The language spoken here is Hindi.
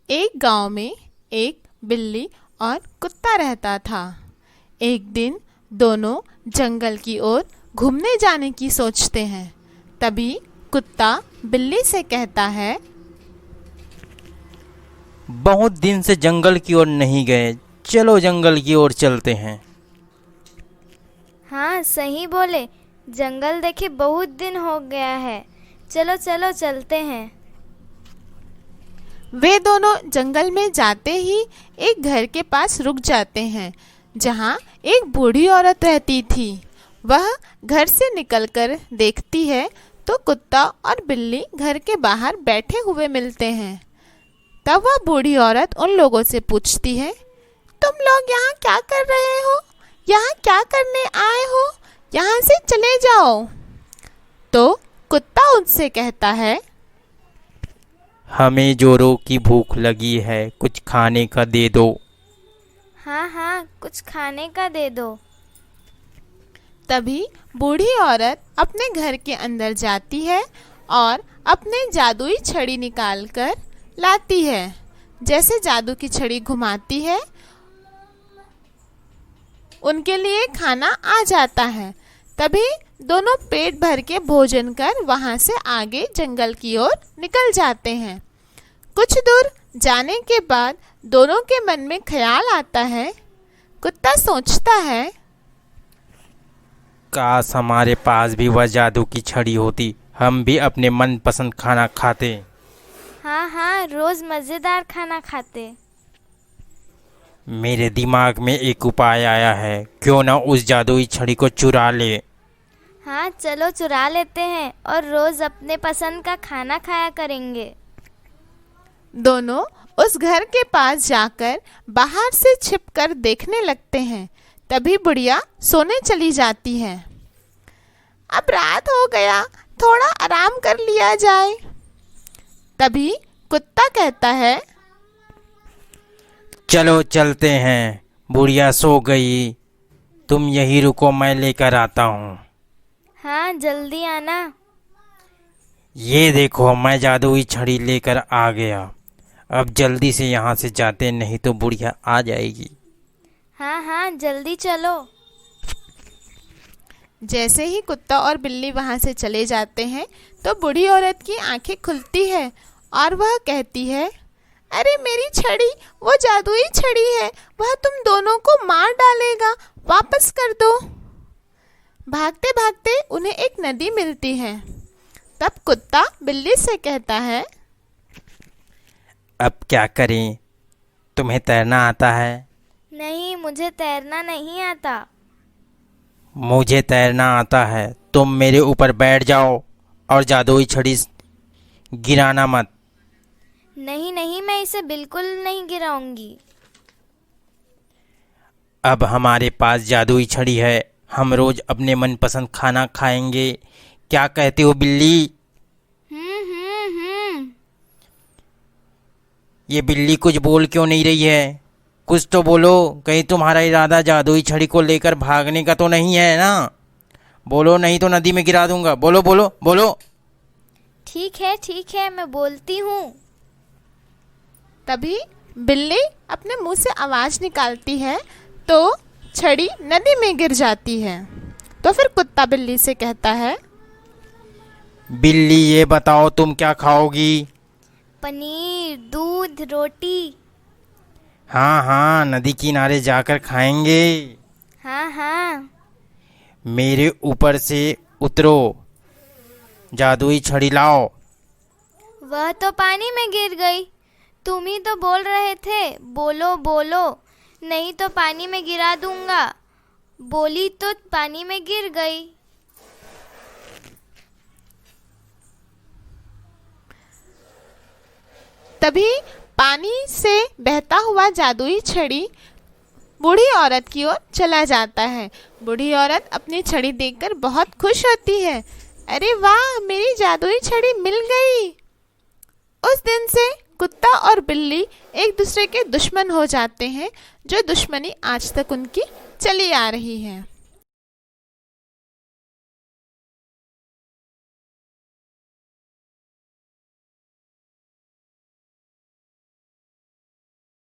एक गांव में एक बिल्ली और कुत्ता रहता था। एक दिन दोनों जंगल की ओर घूमने जाने की सोचते हैं। तभी कुत्ता बिल्ली से कहता है, बहुत दिन से जंगल की ओर नहीं गए, चलो जंगल की ओर चलते हैं। हाँ सही बोले, जंगल देखे बहुत दिन हो गया है, चलो चलो चलते हैं। वे दोनों जंगल में जाते ही एक घर के पास रुक जाते हैं, जहाँ एक बूढ़ी औरत रहती थी। वह घर से निकलकर देखती है तो कुत्ता और बिल्ली घर के बाहर बैठे हुए मिलते हैं। तब वह बूढ़ी औरत उन लोगों से पूछती है, तुम लोग यहाँ क्या कर रहे हो? यहाँ क्या करने आए हो? यहाँ से चले जाओ। तो कुत्ता उनसे कहता है, हमें जोरों की भूख लगी है, कुछ खाने का दे दो। हाँ हाँ, कुछ खाने का दे दो। तभी बूढ़ी औरत अपने घर के अंदर जाती है और अपने जादुई छड़ी निकालकर लाती है। जैसे जादू की छड़ी घुमाती है, उनके लिए खाना आ जाता है। तभी दोनों पेट भर के भोजन कर वहां से आगे जंगल की ओर निकल जाते हैं। कुछ दूर जाने के बाद दोनों के मन में ख्याल आता है। कुत्ता सोचता है, काश हमारे पास भी वह जादू की छड़ी होती, हम भी अपने मनपसंद खाना खाते। हाँ हाँ, रोज मजेदार खाना खाते। मेरे दिमाग में एक उपाय आया है, क्यों ना उस जादुई छड़ी को चुरा ले। हाँ चलो चुरा लेते हैं और रोज अपने पसंद का खाना खाया करेंगे। दोनों उस घर के पास जाकर बाहर से छिपकर देखने लगते हैं। तभी बुढ़िया सोने चली जाती है। अब रात हो गया, थोड़ा आराम कर लिया जाए। तभी कुत्ता कहता है, चलो चलते हैं, बुढ़िया सो गई, तुम यहीं रुको, मैं लेकर आता हूँ। हाँ जल्दी आना। ये देखो, मैं जादुई छड़ी लेकर आ गया। अब जल्दी से यहाँ से जाते, नहीं तो बुढ़िया आ जाएगी। हाँ हाँ, जल्दी चलो। जैसे ही कुत्ता और बिल्ली वहां से चले जाते हैं तो बूढ़ी औरत की आंखें खुलती है और वह कहती है, अरे मेरी छड़ी, वो जादुई छड़ी है, वह तुम दोनों को मार डालेगा, वापस कर दो। भागते भागते उन्हें एक नदी मिलती है। तब कुत्ता बिल्ली से कहता है, अब क्या करें, तुम्हें तैरना आता है? नहीं, मुझे तैरना नहीं आता। मुझे तैरना आता है, तुम मेरे ऊपर बैठ जाओ और जादुई छड़ी गिराना मत। नहीं नहीं, मैं इसे बिल्कुल नहीं गिराऊंगी। अब हमारे पास जादुई छड़ी है, हम रोज अपने मनपसंद खाना खाएंगे। क्या कहते हो बिल्ली? ये बिल्ली कुछ बोल क्यों नहीं रही है? कुछ तो बोलो, कहीं तुम्हारा इरादा जादुई छड़ी को लेकर भागने का तो नहीं है ना? बोलो, नहीं तो नदी में गिरा दूंगा। बोलो बोलो बोलो। ठीक है, मैं बोलती हूँ। तभी बिल्ली अपने मुंह से आवाज निकालती है तो छड़ी नदी में गिर जाती है। तो फिर कुत्ता बिल्ली से कहता है, बिल्ली ये बताओ, तुम क्या खाओगी? पनीर, दूध, रोटी। हाँ हाँ, नदी किनारे जाकर खाएंगे। हाँ हाँ। मेरे ऊपर से उतरो, जादुई छड़ी लाओ। वह तो पानी में गिर गई। तुम ही तो बोल रहे थे, बोलो बोलो, नहीं तो पानी में गिरा दूंगा। बोली तो पानी में गिर गई। तभी पानी से बहता हुआ जादुई छड़ी बूढ़ी औरत की ओर चला जाता है। बूढ़ी औरत अपनी छड़ी देखकर बहुत खुश होती है। अरे वाह, मेरी जादुई छड़ी मिल गई। उस दिन से कुत्ता और बिल्ली एक दूसरे के दुश्मन हो जाते हैं, जो दुश्मनी आज तक उनकी चली आ रही है।